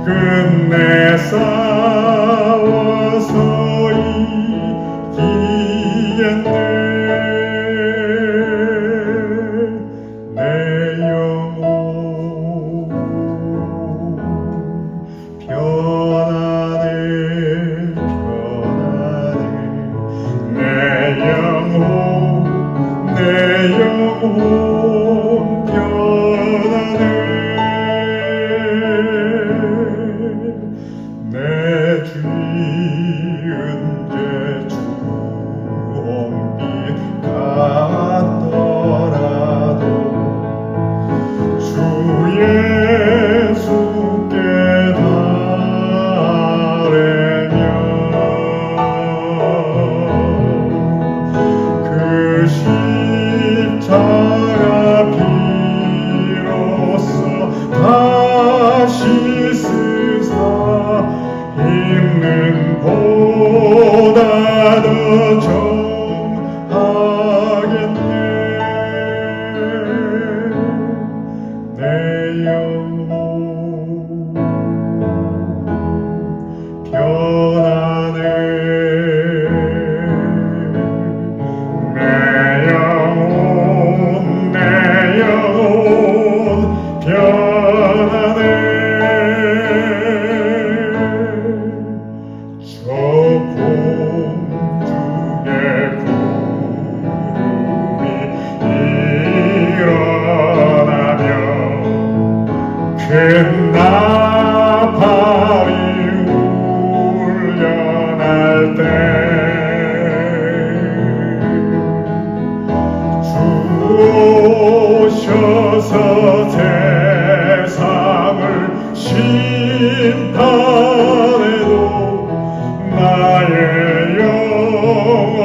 끝내 싸워서 이기겠네. 내 영혼 편안해 편안해. 내 영혼 편안해. 내 죄은 죄 주홍빛 같더라도 주 예수께 달래며 그 십자가 피로써 다시 쓰사 있는 보다 더 정하겠네. 내 영혼 편안해. 내 영혼 편안해도 나의 영혼은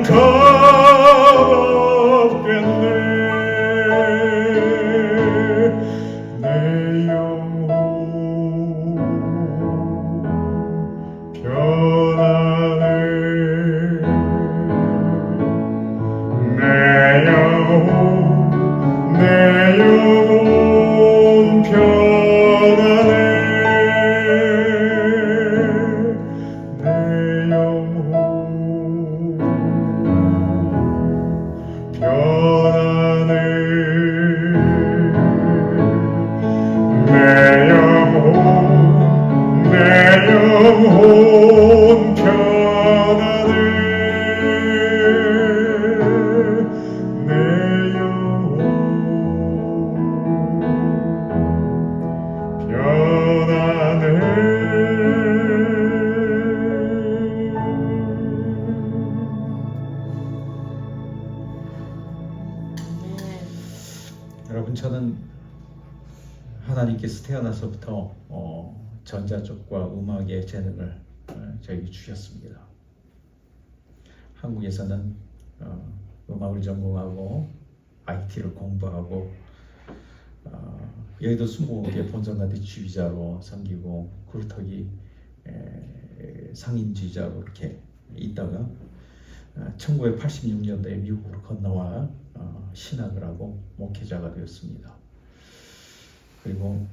가볍겠네. 내 영혼 편안해. 내 영혼 편안해. 내 영혼 편안해. 내 영혼 편안해. 내 영혼 여러분, 저는 하나님께서 태어나서부터 전자 쪽과 음악의 재능을 저에게 주셨습니다. 한국에서는 음악을 전공하고 IT를 공부하고 여의도 순복음교회 본성가대 지휘자로 섬기고 구루터기 상임지휘자로 이렇게 있다가 1986년도에 미국으로 건너와 신학을 하고 목회자가 되었습니다. 그리고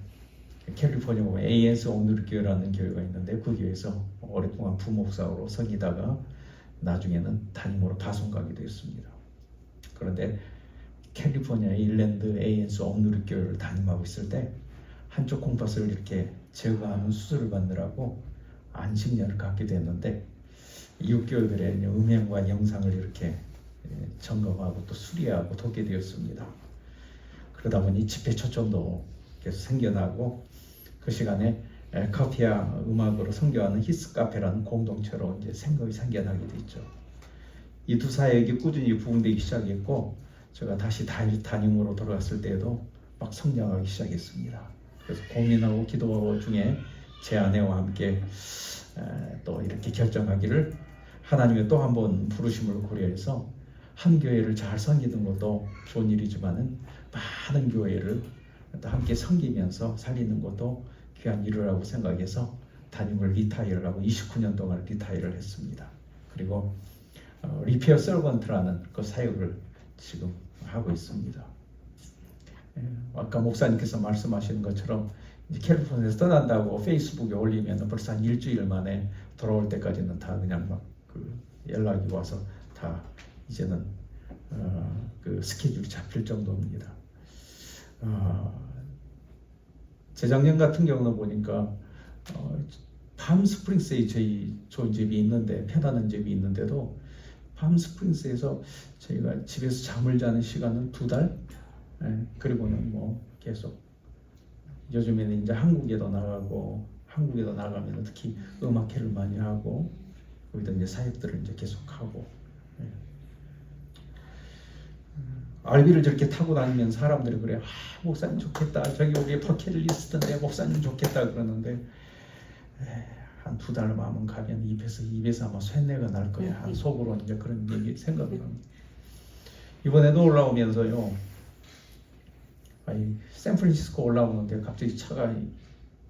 캘리포니아 ANS 온누리교회라는 교회가 있는데 그 교회에서 오랫동안 부목사로 섬기다가 나중에는 담임으로 파송 가게 되었습니다. 그런데 캘리포니아 일랜드 ANS 온누리교회를 담임하고 있을 때 한쪽 콩팥을 이렇게 제거하는 수술을 받느라고 안식년을 갖게 됐는데 6개월에 음향과 영상을 이렇게 점검하고 또 수리하고 돕게 되었습니다. 그러다 보니 집회 초점도 계속 생겨나고 그 시간에 커피와 음악으로 선교하는 히스 카페라는 공동체로 이제 생각이 생겨나게 됐죠. 이 두 사역이 꾸준히 부흥되기 시작했고 제가 다시 담임으로 돌아갔을 때에도 막 성장하기 시작했습니다. 그래서 고민하고 기도하고 중에 제 아내와 함께 또 이렇게 결정하기를 하나님의 또 한 번 부르심을 고려해서 한 교회를 잘 섬기는 것도 좋은 일이지만은 많은 교회를 또 함께 섬기면서 살리는 것도 귀한 일이라고 생각해서 담임을 리타이어를 하고 29년 동안 리타이어를 했습니다. 그리고 리페어 서번트라는 그 사역을 지금 하고 있습니다. 아까 목사님께서 말씀하시는 것처럼 이제 캘리포니아에서 떠난다고 페이스북에 올리면 벌써 한 일주일 만에 돌아올 때까지는 다 그냥 막 그 연락이 와서 다 이제는 그 스케줄이 잡힐 정도입니다. 재작년 같은 경우는 보니까 팜스프링스에 저희 좋은 집이 있는데 편안한 집이 있는데도 팜스프링스에서 저희가 집에서 잠을 자는 시간은 2달, 그리고는 뭐 계속 요즘에는 이제 한국에도 나가면 특히 음악회를 많이 하고 거기다 이제 사역들을 이제 계속 하고. RV를 저렇게 타고 다니면 사람들이 그래, 목사님 좋겠다, 저기 우리 버킷리스트인데 목사님 좋겠다 그러는데 한 2달만 가면 입에서 아마 쇳내가 날 거야. 한 속으로 이제 그런 얘기 생각을 합니다. 이번에도 올라오면서요, 샌프란시스코 올라오는데 갑자기 차가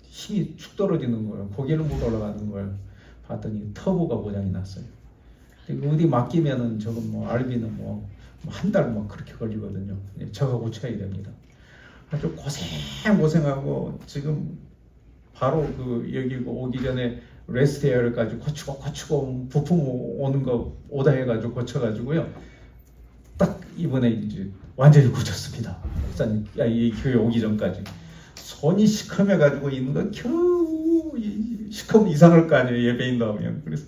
힘이 축 떨어지는 거예요. 고개를 못 올라가는 거예요. 봤더니 터보가 고장이 났어요. 어디 맡기면은 저건 뭐 RV는 뭐 한 달 뭐 그렇게 걸리거든요. 저거 고쳐야 됩니다. 아주 고생하고 지금 바로 그 여기 오기 전에 레스테어를 고치고 부품 오는 거 오다 해가지고 고쳐가지고요. 딱 이번에 이제 완전히 고쳤습니다. 목사님, 이 교회 오기 전까지 손이 시커매가지고 있는 거 겨우 시커면 이상할 거 아니에요, 예배인 나오면. 그래서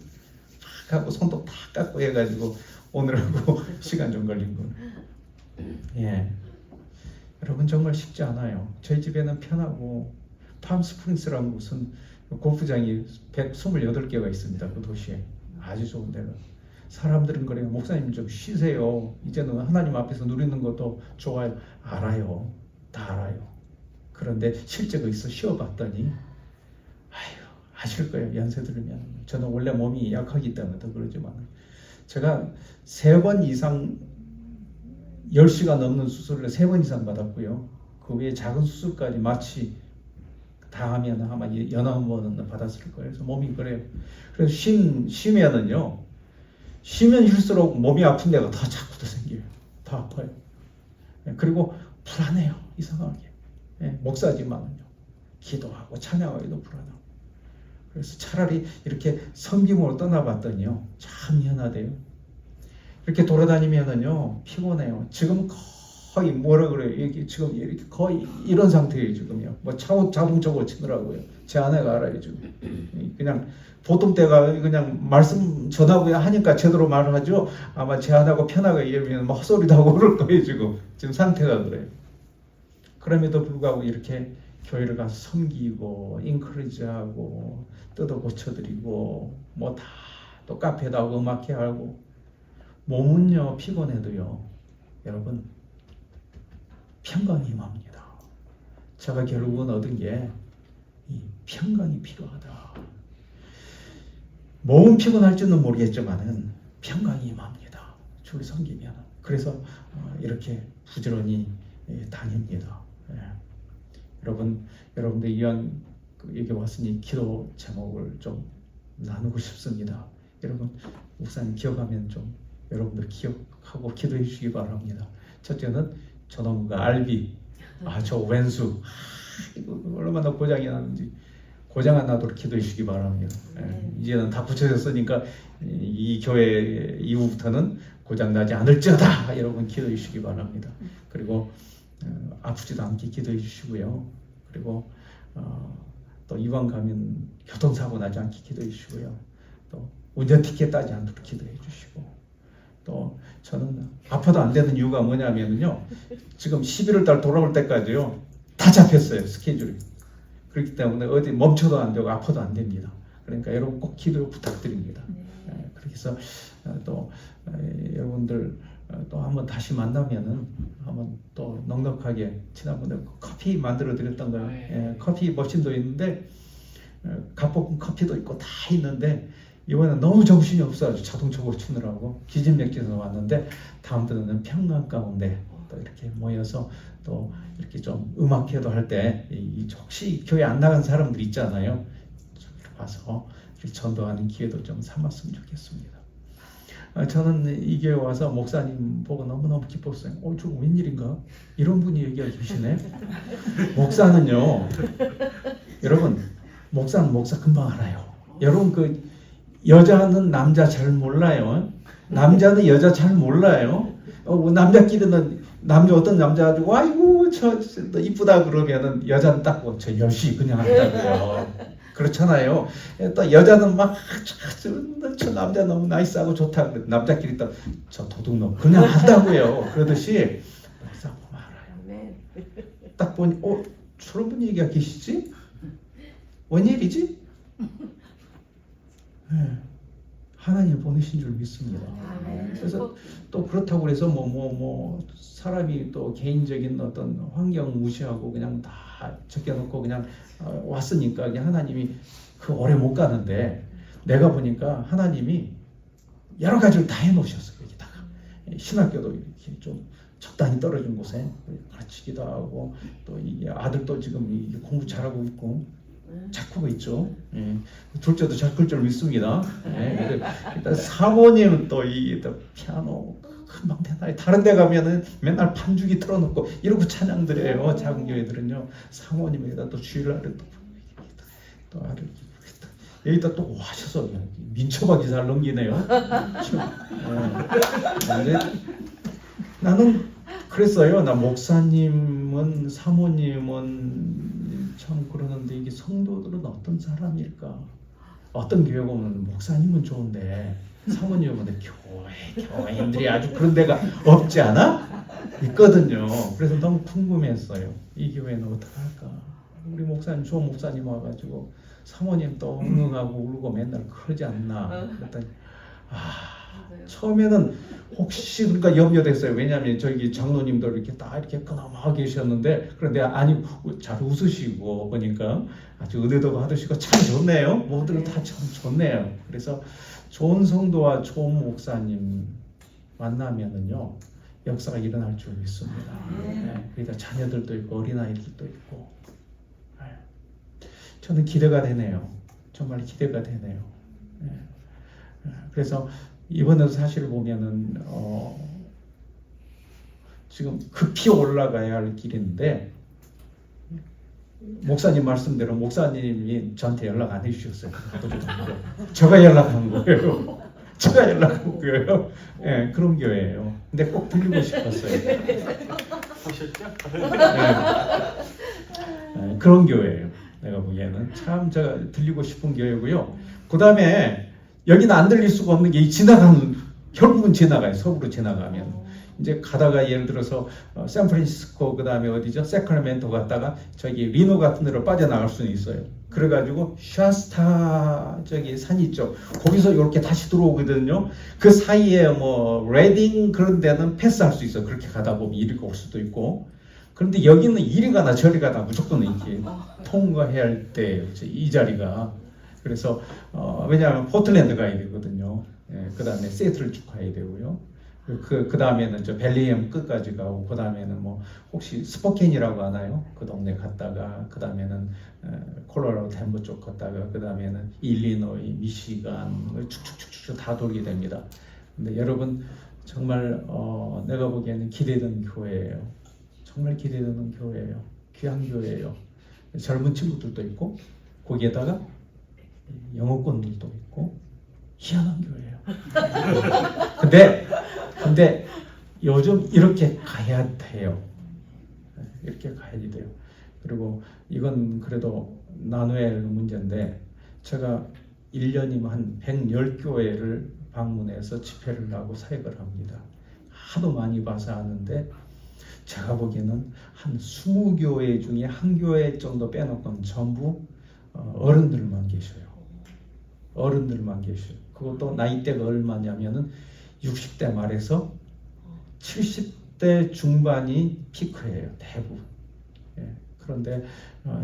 탁 하고 손도 탁 깎고 해가지고 오늘하고 시간 좀 걸린 거. 예, 여러분 정말 쉽지 않아요. 저희 집에는 편하고 팜스프링스라는 곳은 골프장이 128개가 있습니다. 그 도시에 아주 좋은 데가. 사람들은 그래요. 목사님 좀 쉬세요. 이제는 하나님 앞에서 누리는 것도 좋아요. 알아요. 다 알아요. 그런데 실제로 있어 쉬어봤더니 아실 거예요. 연세 들으면. 저는 원래 몸이 약하기 때문에 더 그러지만 제가 3번 이상 10시간 넘는 수술을 3번 이상 받았고요. 그 외에 작은 수술까지 마치 다 하면 아마 9번은 받았을 거예요. 그래서 몸이 그래요. 그래서 쉬면은요. 쉬면 쉴수록 몸이 아픈 데가 더 자꾸 더 생겨요. 더 아파요. 그리고 불안해요. 이상하게. 목사지만은요. 기도하고 찬양하기도 불안하고. 그래서 차라리 이렇게 섬김으로 떠나봤더니요. 참 미안하대요. 이렇게 돌아다니면은요. 피곤해요. 지금 거의 뭐라 그래요. 이게 지금 이렇게 거의 이런 상태예요. 지금요. 뭐 자동차 고치느라고요. 제 아내가 알아요. 지금. 그냥 보통 때가 그냥 말씀 전하고 하니까 제대로 말을 하죠. 아마 제 아내하고 편하게 얘기하면 뭐 헛소리도 하고 그럴 거예요. 지금 상태가 그래요. 그럼에도 불구하고 이렇게 교회를 가서 섬기고 인커리지하고 뜯어 고쳐드리고 뭐 다 또 카페도 하고 음악회 하고 몸은요 피곤해도요 여러분 평강이 임합니다. 제가 결국은 얻은 게 이 평강이 필요하다. 몸은 피곤할지는 모르겠지만은 평강이 임합니다. 주를 섬기면. 그래서 이렇게 부지런히 다닙니다. 여러분들 이왕 여기 왔으니 기도 제목을 좀 나누고 싶습니다. 여러분 목사님 기억하면 좀 여러분들 기억하고 기도해 주시기 바랍니다. 첫째는 저놈과 알비, 저 왼수, 이거 얼마나 고장이 나는지 고장 안 나도록 기도해 주시기 바랍니다. 이제는 다 고쳐졌으니까 이 교회 이후부터는 고장 나지 않을지어다. 여러분 기도해 주시기 바랍니다. 그리고 아프지도 않게 기도해 주시고요. 그리고 또 이왕 가면 교통사고 나지 않게 기도해 주시고요. 또 운전 티켓 따지 않도록 기도해 주시고 또 저는 아파도 안 되는 이유가 뭐냐면요. 지금 11월 달 돌아올 때까지요. 다 잡혔어요. 스케줄이. 그렇기 때문에 어디 멈춰도 안 되고 아파도 안 됩니다. 그러니까 여러분 꼭 기도 부탁드립니다. 그렇게 해서 또 여러분들 또 한번 다시 만나면은 한번 또 넉넉하게 지난번에 커피 만들어 드렸던 거예요. 커피 머신도 있는데 갓볶음 커피도 있고 다 있는데 이번에는 너무 정신이 없어가지고 자동차 고치느라고 기진맥진해서 왔는데 다음번에는 평강 가운데 또 이렇게 모여서 또 이렇게 좀 음악회도 할 때 혹시 교회 안 나간 사람들 있잖아요. 와서 이렇게 전도하는 기회도 좀 삼았으면 좋겠습니다. 저는 이 교회 와서 목사님 보고 너무너무 기뻤어요. 저거 웬일인가? 이런 분이 얘기해 주시네. 목사는요. 여러분 목사는 목사 금방 알아요. 여러분 그 여자는 남자 잘 몰라요. 남자는 여자 잘 몰라요. 남자끼리는 어떤 남자 가지고 아이고 저 이쁘다 그러면은 여자는 딱 저 여시 그냥 한다고요. 그렇잖아요. 또 여자는 막 저 남자 너무 나이스하고 좋다. 남자끼리 또 저 도둑놈 그냥 한다고요. 그러듯이 목사 보면 알아요. 딱 보니 저런 분 얘기가 계시지? 웬일이지? 하나님 보내신 줄 믿습니다. 그래서 또 그렇다고 해서 뭐 사람이 또 개인적인 어떤 환경 무시하고 그냥 다 적혀놓고 그냥 왔으니까 하나님이 그 오래 못 가는데 내가 보니까 하나님이 여러 가지를 다 해놓으셨어요. 여기다가 신학교도 이렇게 좀 적당히 떨어진 곳에 가르치기도 하고 또 이 아들도 지금 공부 잘하고 있고 작곡가 있죠. 둘째도 잘 클 줄 믿습니다. 일단 사모님은 또 피아노 금방 대단해. 다른 데 가면은 맨날 판주기 틀어놓고 이러고 찬양 드려요. 작은 교회들은요. 사모님에다 또 주일날에 또 아를 여기다 또 하셔서 민초박이 잘 넘기네요. 나는 그랬어요. 나 목사님은 사모님은 참 그러는데 이게 성도들은 어떤 사람일까? 어떤 교회 보면 목사님은 좋은데 사모님은 교회인들이 아주 그런 데가 없지 않아? 있거든요. 그래서 너무 궁금했어요. 이 교회는 어떻게 할까? 우리 목사님 좋은 목사님 와가지고 사모님 또 엉엉하고 울고 맨날 그러지 않나? 그랬더니 처음에는 혹시 그러니까 염려됐어요. 왜냐하면 저기 장로님도 이렇게 딱 이렇게 끊어막 계셨는데 그런데 아니 잘 웃으시고 보니까 아주 은혜도 받으시고 참 좋네요. 모두들 다 참 좋네요. 그래서 좋은 성도와 좋은 목사님 만나면은요 역사가 일어날 줄 믿습니다. 네, 그러니까 자녀들도 있고 어린아이들도 있고 저는 기대가 되네요. 정말 기대가 되네요. 네. 그래서 이번에도 사실 보면은 지금 급히 올라가야 할 길인데 목사님 말씀대로 목사님이 저한테 연락 안 해주셨어요. 제가 연락한 거예요. 제가 연락한 거예요. 네, 그런 교회예요. 근데 꼭 들리고 싶었어요. 보셨죠? 네, 그런 교회예요. 내가 보기에는 참 제가 들리고 싶은 교회고요. 그 다음에 여기는 안 들릴 수가 없는 게 결국은 지나가요. 서부로 지나가면 이제 가다가 예를 들어서 샌프란시스코 그 다음에 어디죠? 세크라멘토 갔다가 저기 리노 같은 데로 빠져나갈 수는 있어요. 그래가지고 샤스타 저기 산 있죠. 거기서 이렇게 다시 들어오거든요. 그 사이에 뭐 레딩 그런 데는 패스할 수 있어. 그렇게 가다 보면 이리가 올 수도 있고. 그런데 여기는 이리 가나 저리 가나 무조건 이렇게 통과해야 할 때 이 자리가 그래서 왜냐하면 포틀랜드 가야 되거든요. 예, 그 다음에 세트를 쭉 가야 되고요. 그 다음에는 저 벨리엄 끝까지 가고 그 다음에는 뭐 혹시 스포켄이라고 하나요? 그 동네 갔다가 그 다음에는 콜로라도 덴버 쪽 갔다가 그 다음에는 일리노이, 미시간 축축축축 다 돌게 됩니다. 근데 여러분 정말 내가 보기에는 기대되는 교회예요. 정말 기대되는 교회예요. 귀한 교회예요. 젊은 친구들도 있고 거기에다가 영어권들도 있고 희한한 교회예요. 근데 요즘 이렇게 가야 돼요. 이렇게 가야지 돼요. 그리고 이건 그래도 나눠야 할 문제인데 제가 1년이면 한 110교회를 방문해서 집회를 하고 사역을 합니다. 하도 많이 봐서 아는데 제가 보기에는 한 20교회 중에 한 교회 정도 빼놓고는 전부 어른들만 계셔요. 어른들만 계셔요. 그것도 나이대가 얼마냐면은 60대 말에서 70대 중반이 피크예요. 대부분. 예. 그런데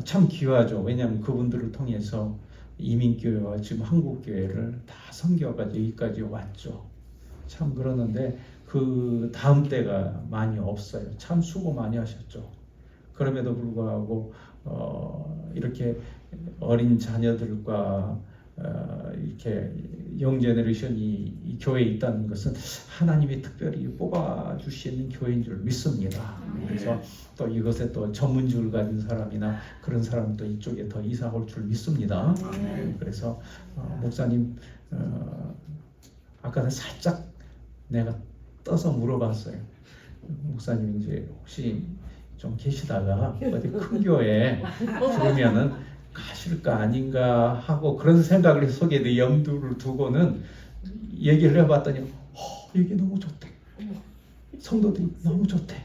참 귀하죠. 왜냐하면 그분들을 통해서 이민교회와 지금 한국교회를 다 섬겨가지고 여기까지 왔죠. 참 그러는데 그 다음 때가 많이 없어요. 참 수고 많이 하셨죠. 그럼에도 불구하고 이렇게 어린 자녀들과 이렇게 영제네레이션이 이 교회에 있다는 것은 하나님이 특별히 뽑아주시는 교회인 줄 믿습니다. 그래서 또 이것에 또 전문직을 가진 사람이나 그런 사람도 이쪽에 더 이사 올 줄 믿습니다. 그래서 목사님 아까는 살짝 내가 떠서 물어봤어요. 목사님 이제 혹시 좀 계시다가 어디 큰 교회 그러면은 가실까 아닌가 하고 그런 생각을 속에 내 염두를 두고는 얘기를 해봤더니 얘기 너무 좋대. 성도들이 너무 좋대.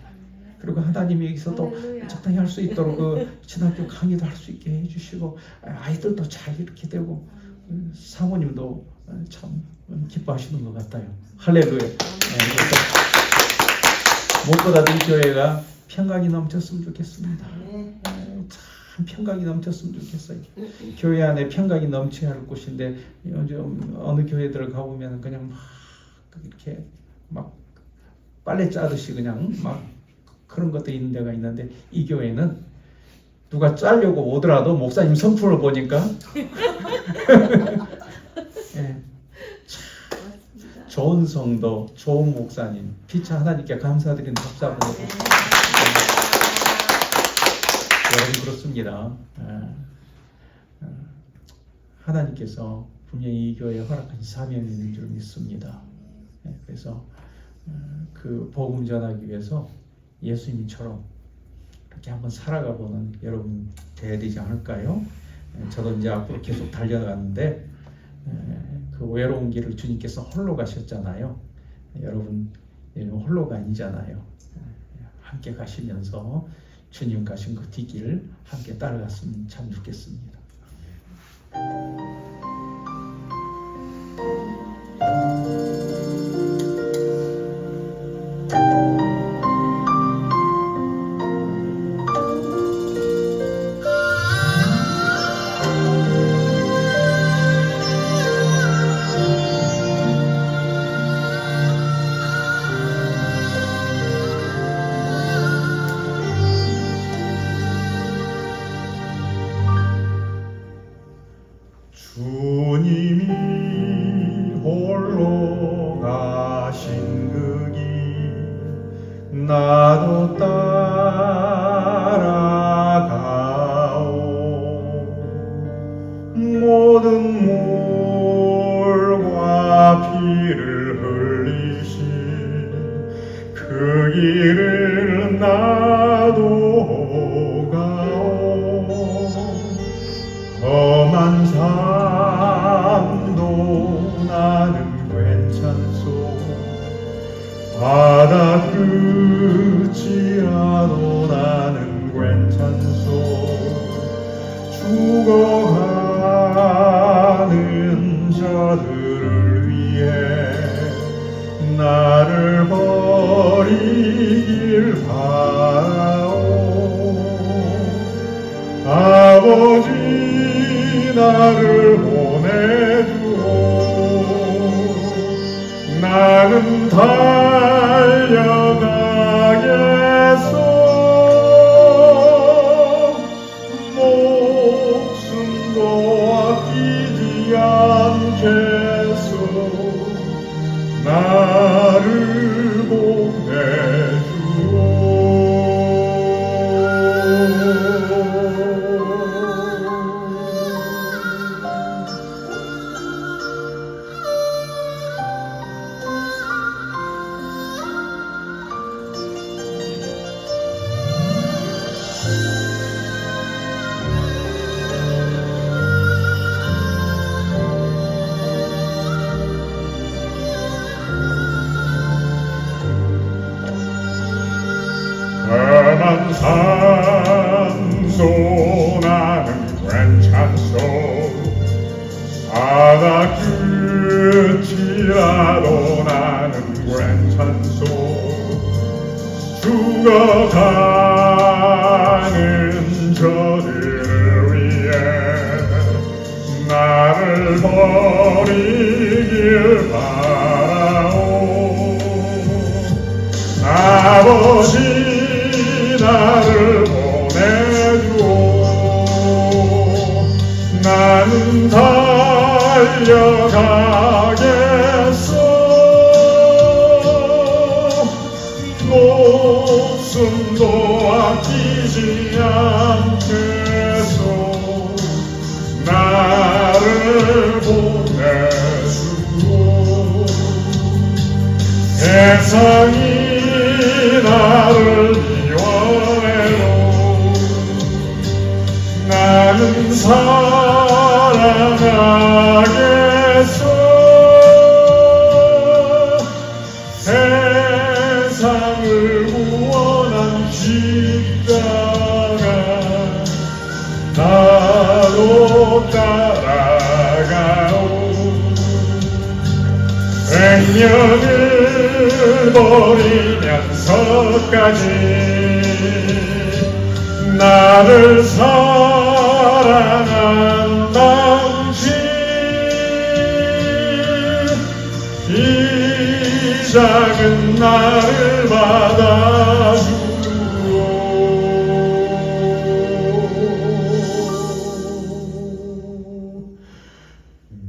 그리고 하나님이 여기서도 적당히 할 수 있도록 그 신학교 강의도 할 수 있게 해주시고 아이들도 잘 이렇게 되고 사모님도 참 기뻐하시는 것 같아요. 할렐루야. 무엇보다도 이 교회가 평강이 넘쳤으면 좋겠습니다. 참 평강이 넘쳤으면 좋겠어요. 교회 안에 평강이 넘쳐야 할 곳인데 요즘 어느 교회들 가보면 그냥 막 이렇게 막 빨래 짜듯이 그냥 막 그런 것도 있는 데가 있는데 이 교회는 누가 짜려고 오더라도 목사님 성품을 보니까 예, 좋은 성도, 좋은 목사님, 피차 하나님께 감사드리는 박수 한번 해주십시오. 여러분 그렇습니다. 하나님께서 분명히 이 교회에 허락하신 사명이 있는 줄 믿습니다. 그래서 그 복음 전하기 위해서 예수님처럼 이렇게 한번 살아가 보는 여러분 돼야 되지 않을까요? 저도 이제 앞으로 계속 달려가는데 그 외로운 길을 주님께서 홀로 가셨잖아요. 여러분 홀로가 아니잖아요. 함께 가시면서 주님 가신 그 뒷길을 함께 따라갔으면 참 좋겠습니다. 주님이 홀로 가신 그 길 나도 따라가오 모든 물과 피를 흘리신 그 길을 나도 가오 험한 삶도 나는 괜찮소 바다 끝이라도 나는 괜찮소 죽어가는 저들을 위해 나를 버리길 바라오 아버지 나를 보내주오 나는 달려가겠소 목숨도 아끼지 않겠소 나를 험한 산소 나는 괜찮소 바다 끝이라도 나는 괜찮소 죽어가는 저들을 위해 나를 버리길 바라오 아버지 나를 보내주오 나는 달려가겠소 목숨도 아끼지 않겠소 나를 보내주오 세상이 나를 미워해도 나는 사랑하겠소 세상을 구원한 십자가 나로 따라가오 생명을 버리면서까지 나를 사랑한 당신 이 작은 나를 받아주오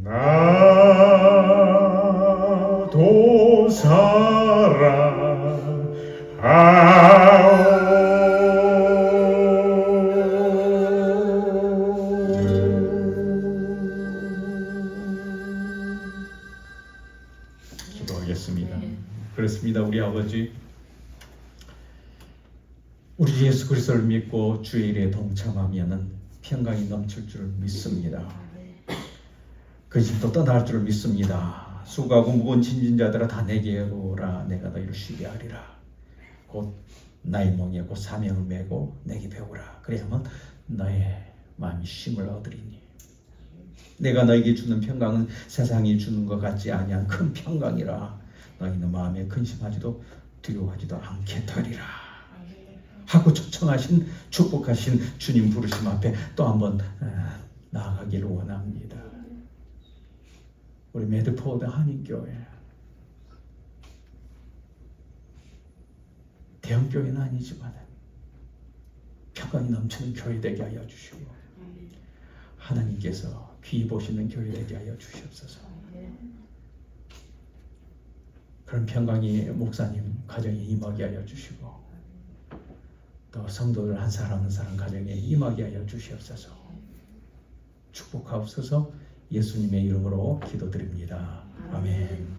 나도 기도하겠습니다. 그렇습니다. 우리 아버지 우리 주 예수 그리스도를 믿고 주의 일에 동참하면은 평강이 넘칠 줄 믿습니다. 그 집도 떠날 줄 믿습니다. 수고하고 무거운 짐진 자들아 다 내게로 오라 내가 너희를 쉬게 하리라. 곧 나의 몽에 곧 사명을 메고 내게 배우라. 그래야만 너의 마음이 쉼을 얻으리니 내가 너에게 주는 평강은 세상이 주는 것 같지 아니한 큰 평강이라. 너희는 마음에 근심하지도 두려워하지도 않게 하리라 하고 초청하신 축복하신 주님 부르심 앞에 또 한번 나아가기를 원합니다. 우리 매드포드 한인교회 대형교회는 아니지만 평강이 넘치는 교회 되게 하여 주시고 하나님께서 귀히 보시는 교회 되게 하여 주시옵소서. 그런 평강이 목사님 가정에 임하게 하여 주시고 또 성도들 한 사람 한 사람 가정에 임하게 하여 주시옵소서. 축복하옵소서. 예수님의 이름으로 기도드립니다. 아멘.